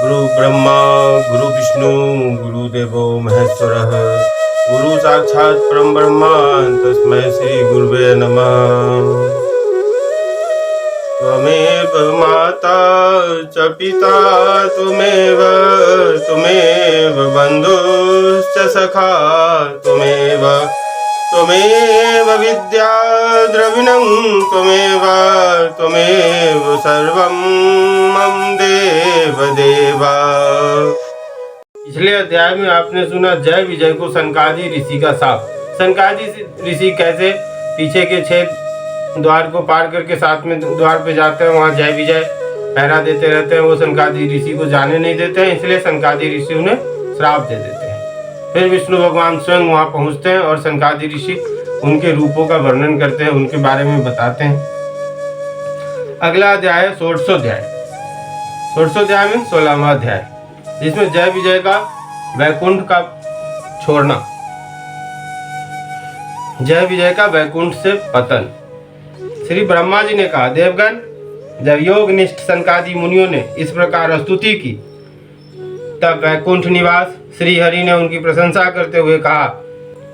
गुरु ब्रह्मा गुरु विष्णु गुरुदेवो महेश्वरः गुरु साक्षात् परम ब्रह्मा तस्मै श्री गुरुवे नमः। त्वमेव माता च पिता त्वमेव बन्धुश्च सखा त्वमेव विद्या द्रविणं त्वमेव सर्वं मम देवा। पिछले अध्याय में आपने सुना जय विजय को सनकादि ऋषि का शाप। सनकादि ऋषि कैसे पीछे के 6 द्वार को पार करके 7वें द्वार पे जाते हैं, वहाँ जय विजय पहरा देते रहते हैं। वो सनकादि ऋषि को जाने नहीं देते हैं, इसलिए सनकादि ऋषि उन्हें श्राप दे देते हैं। फिर विष्णु भगवान स्वयं वहाँ पहुँचते हैं और सनकादि ऋषि उनके रूपों का वर्णन करते हैं, उनके बारे में बताते हैं। अगला अध्याय है 16वां अध्याय। 16वां अध्याय में 16वां अध्याय, जिसमें जय विजय का वैकुंठ का छोड़ना, जय विजय का वैकुंठ से पतन। श्री ब्रह्मा जी ने कहा, देवगण, जब योग निष्ठ सनकादि मुनियों ने इस प्रकार स्तुति की, तब वैकुंठ निवास श्री हरि ने उनकी प्रशंसा करते हुए कहा।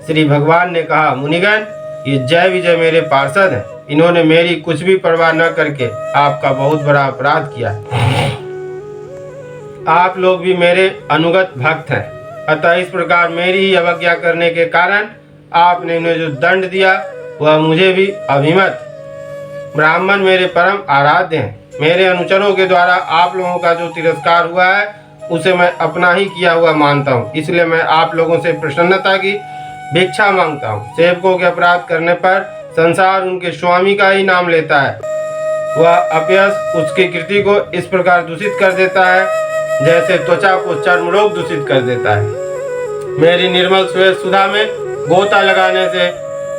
श्री भगवान ने कहा, मुनिगण, ये जय विजय मेरे पार्षद हैं। इन्होंने मेरी कुछ भी परवाह न करके आपका बहुत बड़ा अपराध किया है। आप लोग भी मेरे अनुगत भक्त हैं, अतः इस प्रकार मेरी ही अवज्ञा करने के कारण आपने इन्हें जो दंड दिया वह मुझे भी अभिमत। ब्राह्मण मेरे परम आराध्य हैं। मेरे अनुचरों के द्वारा आप लोगों का जो तिरस्कार हुआ है उसे मैं अपना ही किया हुआ मानता हूँ, इसलिए मैं आप लोगों से प्रसन्नता की भिक्षा मांगता हूँ। सेवकों के अपराध करने पर संसार उनके स्वामी का ही नाम लेता है। वह अपयश उसकी कृति को इस प्रकार दूषित कर देता है जैसे त्वचा को चर्म रोग दूषित कर देता है। मेरी निर्मल श्वेत सुधा में गोता लगाने से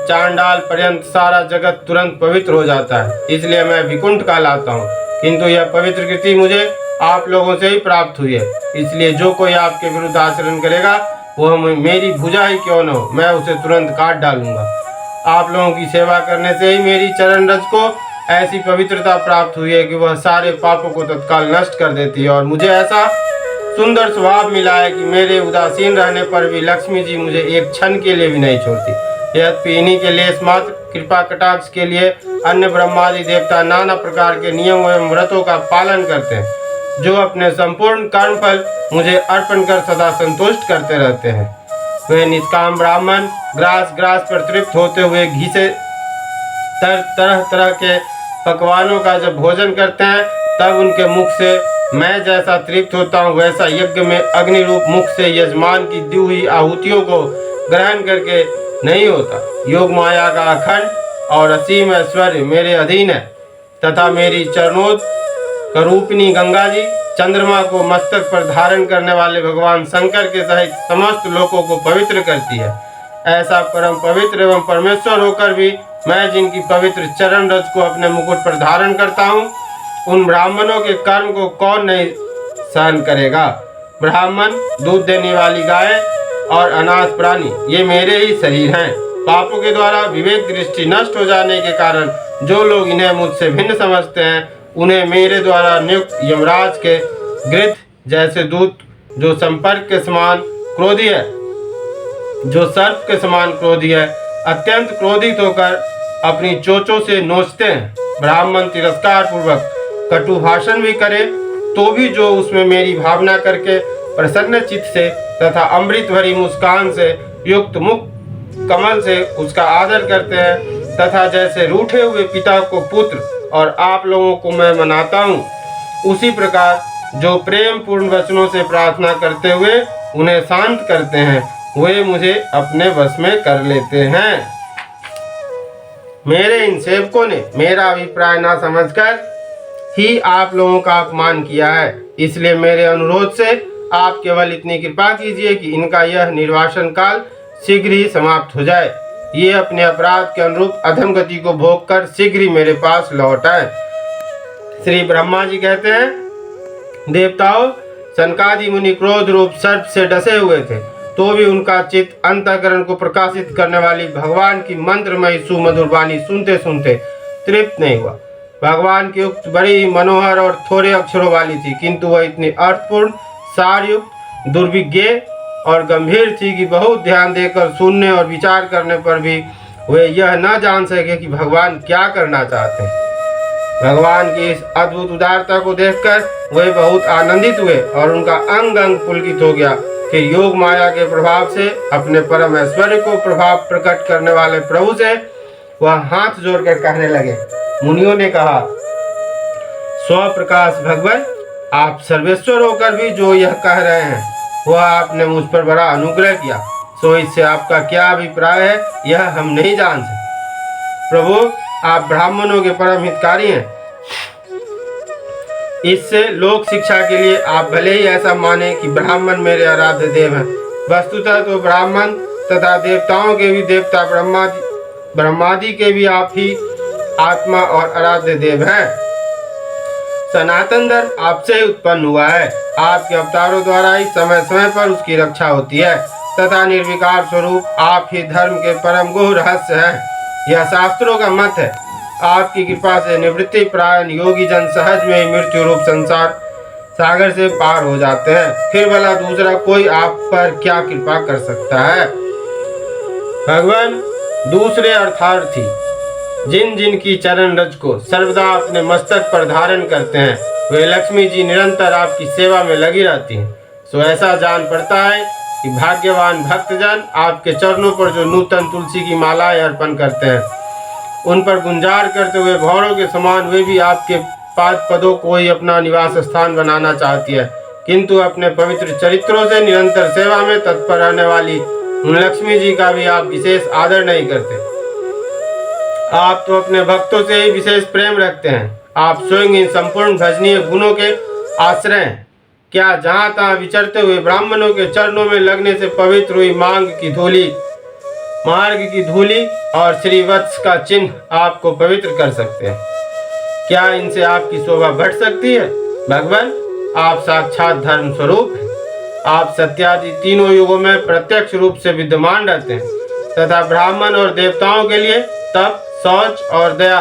चांडाल पर्यंत सारा जगत तुरंत पवित्र हो जाता है, इसलिए मैं विकुंठ कहलाता हूँ। किंतु यह पवित्र कृति मुझे आप लोगों से ही प्राप्त हुई है, इसलिए जो कोई आपके विरुद्ध आचरण करेगा वह मेरी भुजा ही क्यों न हो, मैं उसे तुरंत काट डालूंगा। आप लोगों की सेवा करने से ही मेरी चरण रज को ऐसी पवित्रता प्राप्त हुई है कि वह सारे पापों को तत्काल नष्ट कर देती है, और मुझे ऐसा सुंदर स्वभाव मिला है कि मेरे उदासीन रहने पर भी लक्ष्मी जी मुझे एक क्षण के लिए भी नहीं छोड़ती। यद्यपि इन्हीं के लेस मात्र कृपा कटाक्ष के लिए अन्य ब्रह्मादि देवता नाना प्रकार के नियमों एवं व्रतों का पालन करते हैं, जो अपने संपूर्ण कर्म फल मुझे अर्पण कर सदा संतुष्ट करते रहते हैं। वे निष्काम ब्राह्मण ग्रास पर तृप्त होते हुए घी से तरह तरह के पकवानों का जब भोजन करते हैं, तब उनके मुख से मैं जैसा तृप्त होता हूँ, वैसा यज्ञ में अग्नि रूप मुख से यजमान की दी हुई आहुतियों को ग्रहण करके नहीं होता। योग माया का अखंड और असीम ऐश्वर्य मेरे अधीन है, तथा मेरी चरणोद करूपिणी गंगा जी चंद्रमा को मस्तक पर धारण करने वाले भगवान शंकर के सहित समस्त लोकों को पवित्र करती है। ऐसा परम पवित्र एवं परमेश्वर होकर भी मैं जिनकी पवित्र चरण रज को अपने मुकुट पर धारण करता हूँ, उन ब्राह्मणों के कर्म को कौन नहीं सहन करेगा। ब्राह्मण, दूध देने वाली गाय और अनाथ प्राणी ये मेरे ही शरीर हैं। पापों के द्वारा विवेक दृष्टि नष्ट हो जाने के कारण जो लोग इन्हें मुझसे भिन्न समझते हैं, उन्हें मेरे द्वारा नियुक्त यमराज के गृह जैसे दूत, जो संपर्क के समान क्रोधी है, जो सर्प के समान क्रोधी है, अत्यंत क्रोधित होकर अपनी चोंचों से नोचते हैं। ब्राह्मण तिरस्कार पूर्वक कटु भाषण भी करे तो भी जो उसमें मेरी भावना करके प्रसन्न चित्त से तथा अमृत भरी मुस्कान से युक्त मुख कमल से उसका आदर करते हैं, तथा जैसे रूठे हुए पिता को पुत्र और आप लोगों को मैं मनाता हूँ, उसी प्रकार जो प्रेम पूर्ण वचनों से प्रार्थना करते हुए उन्हें शांत करते हैं, वे मुझे अपने वश में कर लेते हैं। मेरे इन सेवकों ने मेरा अभिप्राय ना समझकर ही आप लोगों का अपमान किया है, इसलिए मेरे अनुरोध से आप केवल इतनी कृपा कीजिए कि इनका यह निर्वासन काल शीघ्र ही समाप्त हो जाए। ये अपने अपराध के अनुरूप अधम गति को भोग कर शीघ्र ही मेरे पास लौट आए। श्री ब्रह्मा जी कहते हैं, देवताओं, सनकादि मुनि क्रोध रूप सर्प से डसे हुए थे, तो भी उनका चित्त अंतःकरण को प्रकाशित करने वाली भगवान की मंत्रमयी सुमधुर वाणी सुनते सुनते तृप्त नहीं हुआ। भगवान की उक्त बड़ी मनोहर और थोड़े अक्षरों वाली थी, किंतु वह इतनी अर्थपूर्ण, सारयुक्त, दुर्विज्ञ और गंभीर थी कि बहुत ध्यान देकर सुनने और विचार करने पर भी वे यह न जान सके कि भगवान क्या करना चाहते हैं। भगवान की इस अद्भुत उदारता को देखकर वे बहुत आनंदित हुए और उनका अंग अंग पुलकित हो गया। फिर योग माया के प्रभाव से अपने परम ऐश्वर्य को प्रभाव प्रकट करने वाले प्रभु से वह हाथ जोड़कर कहने लगे। मुनियों ने कहा, स्वप्रकाश भगवान, आप सर्वेश्वर होकर भी जो यह कह रहे हैं वह आपने मुझ पर बड़ा अनुग्रह किया, सो इससे आपका क्या अभिप्राय है यह हम नहीं जान सकते। प्रभु, आप ब्राह्मणों के परम हितकारी हैं। इससे लोक शिक्षा के लिए आप भले ही ऐसा माने कि ब्राह्मण मेरे आराध्य देव हैं, वस्तुतः तो ब्राह्मण तथा देवताओं के भी देवता ब्रह्मादि के भी आप ही आत्मा और आराध्य देव हैं। सनातन धर्म आपसे ही उत्पन्न हुआ है। आपके अवतारों द्वारा ही समय समय पर उसकी रक्षा होती है तथा निर्विकार स्वरूप आप ही धर्म के परम गुह रहस्य हैं। यह शास्त्रों का मत है। आपकी कृपा से निवृत्ति प्रायण योगी जन सहज में ही मृत्यु रूप संसार सागर से पार हो जाते हैं। फिर भला दूसरा कोई आप पर क्या कृपा कर सकता है। भगवान, दूसरे अर्थार्थी जिन जिन की चरण रज को सर्वदा अपने मस्तक पर धारण करते हैं, वे लक्ष्मी जी निरंतर आपकी सेवा में लगी रहती हैं। सो ऐसा जान पड़ता है कि भाग्यवान भक्तजन आपके चरणों पर जो नूतन तुलसी की मालाएं अर्पण करते हैं, उन पर गुंजार करते हुए भौरों के समान वे भी आपके पाद पदों को ही अपना निवास स्थान बनाना चाहती है, किंतु अपने पवित्र चरित्रों से निरंतर सेवा में तत्पर रहने वाली उन लक्ष्मी जी का भी आप विशेष आदर नहीं करते। आप तो अपने भक्तों से ही विशेष प्रेम रखते हैं। आप स्वयं इन संपूर्ण भजनीय गुणों के आश्रय हैं। क्या जहाँ तहाँ विचरते हुए ब्राह्मणों के चरणों में लगने से पवित्र हुई मार्ग की धूली और श्रीवत्स का चिन्ह आपको पवित्र कर सकते हैं। क्या इनसे आपकी शोभा बढ़ सकती है। भगवान, आप साक्षात धर्म स्वरूप हैं। आप सत्यादि तीनों युगों में प्रत्यक्ष रूप से विद्यमान रहते हैं तथा ब्राह्मण और देवताओं के लिए तप, शौच और दया,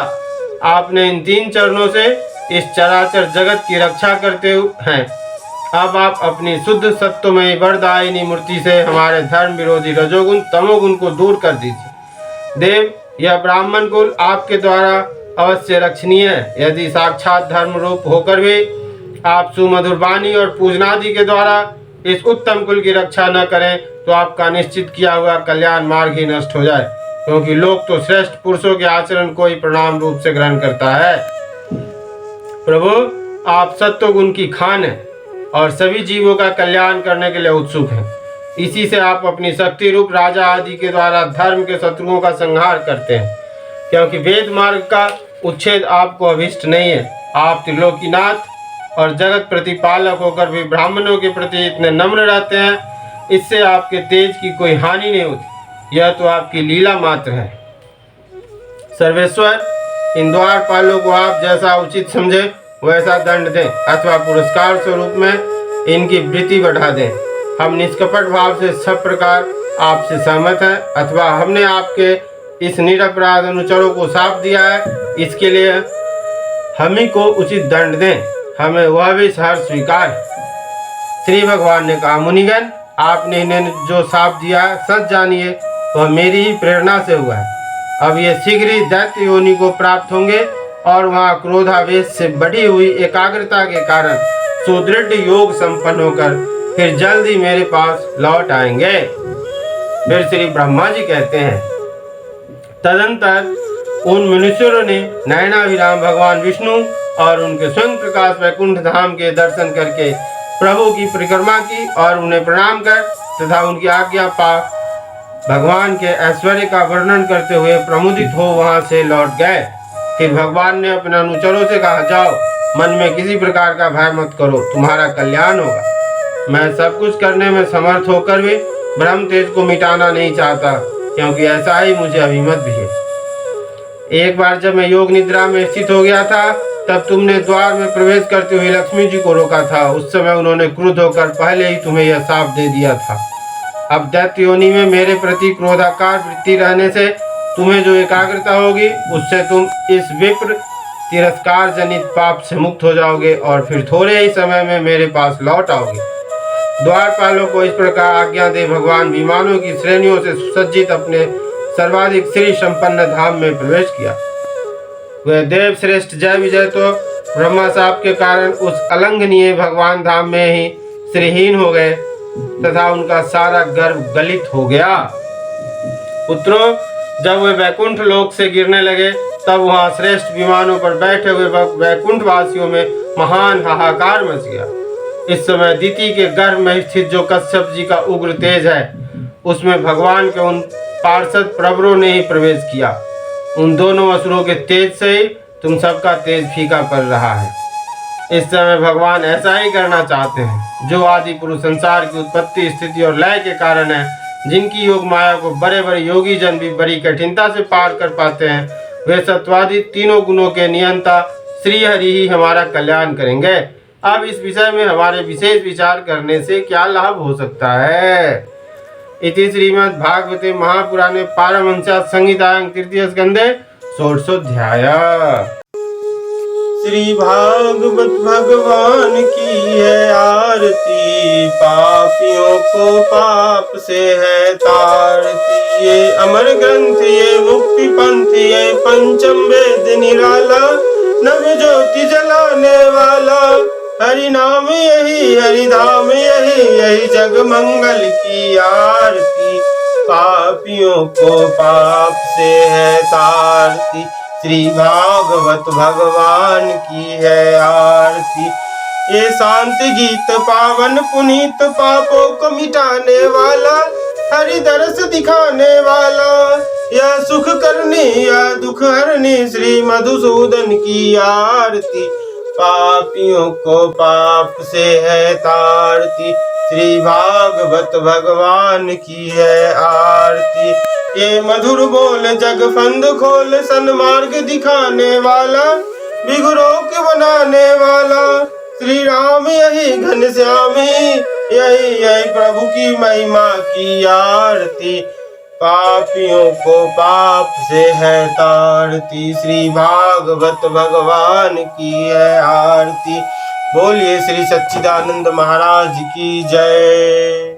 आपने इन तीन चरणों से इस चराचर जगत की रक्षा करते हैं। अब आप अपनी शुद्ध सत्वमयी वरदायिनी मूर्ति से हमारे धर्म विरोधी रजोगुण तमोगुण को दूर कर दीजिए। देव, यह ब्राह्मण कुल आपके द्वारा अवश्य रक्षणीय है। यदि साक्षात धर्म रूप होकर भी आप सुमधुर वाणी और पूजनादि के द्वारा इस उत्तम कुल की रक्षा न करें तो आपका निश्चित किया हुआ कल्याण मार्ग ही नष्ट हो जाए, क्योंकि लोग तो श्रेष्ठ पुरुषों के आचरण को ही प्रणाम रूप से ग्रहण करता है। प्रभु, आप सत्व गुण की खान है और सभी जीवों का कल्याण करने के लिए उत्सुक हैं। इसी से आप अपनी शक्ति रूप राजा आदि के द्वारा धर्म के शत्रुओं का संहार करते हैं, क्योंकि वेद मार्ग का उच्छेद आपको अभिष्ट नहीं है। आप त्रिलोकीनाथ और जगत प्रतिपालक होकर भी ब्राह्मणों के प्रति इतने नम्र रहते हैं, इससे आपके तेज की कोई हानि नहीं होती। यह तो आपकी लीला मात्र है। सर्वेश्वर, इन द्वारपालों को आप जैसा उचित समझे वैसा दंड दें अथवा पुरस्कार स्वरूप में इनकी वृत्ति बढ़ा दें। हम निष्कपट भाव से सब प्रकार आपसे सहमत हैं, अथवा हमने आपके इस निरपराध अनुचरों को साफ दिया है, इसके लिए हम ही को उचित दंड दें। हमें वह भी हर्ष स्वीकार है। श्री भगवान ने कहा, मुनिगण, आपने इन्हें जो साप दिया है सच जानिए वह मेरी ही प्रेरणा से हुआ है। अब ये शीघ्र ही दैत्य योनि को प्राप्त होंगे और वहाँ क्रोधावेश से बढ़ी हुई एकाग्रता के कारण सुदृढ़ योग संपन्न होकर फिर जल्द ही मेरे पास लौट आएंगे। फिर श्री ब्रह्मा जी कहते हैं, तदंतर उन मनुष्यों ने नयनाभिराम भगवान विष्णु और उनके स्वयं प्रकाश वैकुंठ धाम के दर्शन करके प्रभु की परिक्रमा की और उन्हें प्रणाम कर तथा उनकी आज्ञा पा भगवान के ऐश्वर्य का वर्णन करते हुए प्रमुदित हो वहां से लौट गए। फिर भगवान ने अपने अनुचरों से कहा, जाओ, मन में किसी प्रकार का भय मत करो, तुम्हारा कल्याण होगा। मैं सब कुछ करने में समर्थ होकर भी ब्रह्म तेज को मिटाना नहीं चाहता, क्योंकि ऐसा ही मुझे अभिमत भी है। एक बार जब मैं योग निद्रा में स्थित हो गया था, तब तुमने द्वार में प्रवेश करते हुए लक्ष्मी जी को रोका था। उस समय उन्होंने क्रुद्ध होकर पहले ही तुम्हें यह शाप दे दिया था। अब दैत्य योनि में मेरे प्रति क्रोधाकार वृत्ति रहने से तुम्हें जो एकाग्रता होगी, उससे तुम इस विप्र तिरस्कार जनित पाप से मुक्त हो जाओगे और फिर थोड़े ही समय में मेरे पास लौट आओगे। द्वारपालों को इस प्रकार आज्ञा दे भगवान विमानों की श्रेणियों से सुसज्जित अपने सर्वाधिक श्री संपन्न धाम में प्रवेश किया। वह देव श्रेष्ठ जय विजय तो ब्रह्मा साहब के कारण उस अलंघनीय भगवान धाम में ही श्रीहीन हो गए तथा उनका सारा गर्व गलित हो गया। पुत्रों, जब वे वैकुंठ लोक से गिरने लगे तब वहां श्रेष्ठ विमानों पर बैठे हुए वैकुंठ वासियों में महान हाहाकार मच गया। इस समय दिति के गर्भ में स्थित जो कश्यप जी का उग्र तेज है, उसमें भगवान के उन पार्षद प्रवरों ने ही प्रवेश किया। उन दोनों असुरों के तेज से ही तुम सबका तेज फीका पड़ रहा है। इस समय भगवान ऐसा ही करना चाहते हैं। जो आदि पुरुष संसार की उत्पत्ति, स्थिति और लय के कारण है, जिनकी योग माया को बड़े बड़े योगी जन भी बड़ी कठिनता से पार कर पाते हैं, वे सत्वादि तीनों गुणों के नियंता श्री हरि ही हमारा कल्याण करेंगे। अब इस विषय में हमारे विशेष विचार करने से क्या लाभ हो सकता है? इति श्रीमद् भागवते महापुराणे पारमहंस्यां संहितायां तृतीय स्कंदे षोडशोऽध्याय। श्री भागवत भगवान की है आरती, पापियों को पाप से है तारती। ये अमर ग्रंथ, ये मुक्ति पंथ, ये पंचम वेद निराला, नव ज्योति जलाने वाला। हरि नाम यही, हरि धाम यही, यही जग मंगल की आरती। पापियों को पाप से है तारती, श्री भागवत भगवान की है आरती। ये शांति गीत पावन पुनीत, पापों को मिटाने वाला, हरि दरस दिखाने वाला। यह सुख करनी यह दुख हरनी, श्री मधुसूदन की आरती। पापियों को पाप से है तारती, श्री भागवत भगवान की है आरती। ये मधुर बोल जग फंद खोल, सन्मार्ग दिखाने वाला, विगुरों के बनाने वाला। श्री राम यही घनश्यामी, यही प्रभु की महिमा की आरती। पापियों को पाप से है तारती, श्री भागवत भगवान की है आरती। बोलिए श्री सच्चिदानंद महाराज की जय।